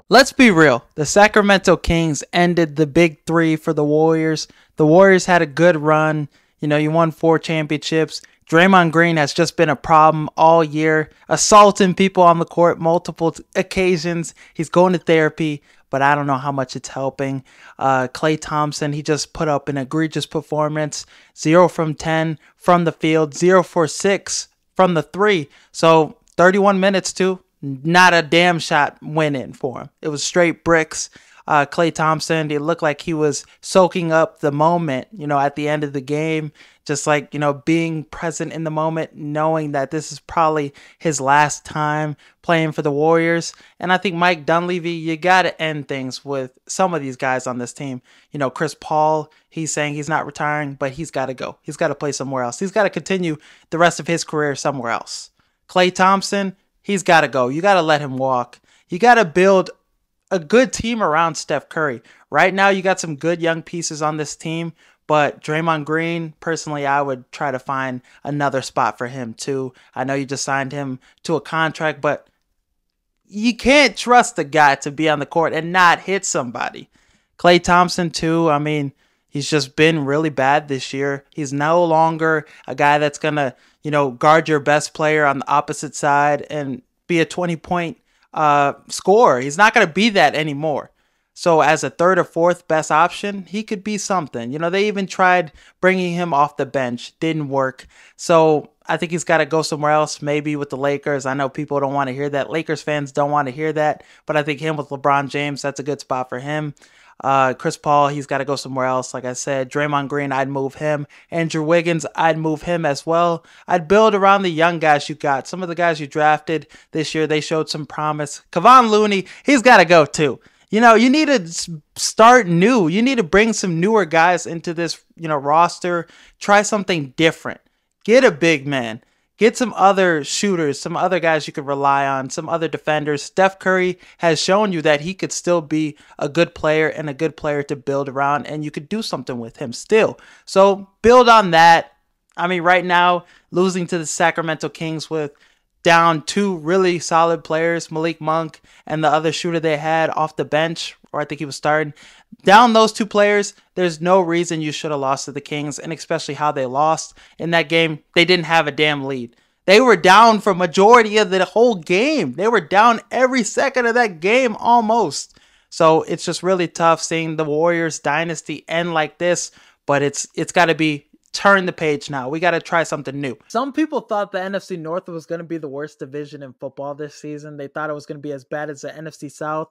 Let's be real. The Sacramento Kings ended the big three for the Warriors. The Warriors had a good run. You know, you won 4 championships. Draymond Green has just been a problem all year, assaulting people on the court multiple occasions. He's going to therapy, but I don't know how much it's helping. Klay Thompson, he just put up an egregious performance. 0 from 10 from the field, 0 for 6 from the three. So 31 minutes too. Not a damn shot went in for him. It was straight bricks. Klay Thompson, it looked like he was soaking up the moment, you know, at the end of the game. Just like, you know, being present in the moment, knowing that this is probably his last time playing for the Warriors. And I think Mike Dunleavy, you got to end things with some of these guys on this team. You know, Chris Paul, he's saying he's not retiring, but he's got to go. He's got to play somewhere else. He's got to continue the rest of his career somewhere else. Klay Thompson, he's got to go. You got to let him walk. You got to build a good team around Steph Curry. Right now, you got some good young pieces on this team, but Draymond Green, personally, I would try to find another spot for him too. I know you just signed him to a contract, but you can't trust the guy to be on the court and not hit somebody. Klay Thompson too, I mean, he's just been really bad this year. He's no longer a guy that's going to, you know, guard your best player on the opposite side and be a 20-point scorer. He's not going to be that anymore. So as a third or fourth best option, he could be something. You know, they even tried bringing him off the bench. Didn't work. So I think he's got to go somewhere else, maybe with the Lakers. I know people don't want to hear that. Lakers fans don't want to hear that. But I think him with LeBron James, that's a good spot for him. Chris Paul, he's got to go somewhere else. Like I said, Draymond Green, I'd move him. Andrew Wiggins, I'd move him as well. I'd build around the young guys you got. Some of the guys you drafted this year, they showed some promise. Kevon Looney, he's got to go too. You know, you need to start new. You need to bring some newer guys into this, you know, roster. Try something different. Get a big man. Get some other shooters, some other guys you could rely on, some other defenders. Steph Curry has shown you that he could still be a good player and a good player to build around, and you could do something with him still. So build on that. I mean, right now, losing to the Sacramento Kings with down 2 really solid players, Malik Monk and the other shooter they had off the bench, or I think he was starting. Down those 2 players, there's no reason you should have lost to the Kings, and especially how they lost in that game. They didn't have a damn lead. They were down for majority of the whole game. They were down every second of that game almost. So it's just really tough seeing the Warriors dynasty end like this, but it's got to be turn the page now. We got to try something new. Some people thought the NFC North was going to be the worst division in football this season. They thought it was going to be as bad as the NFC South.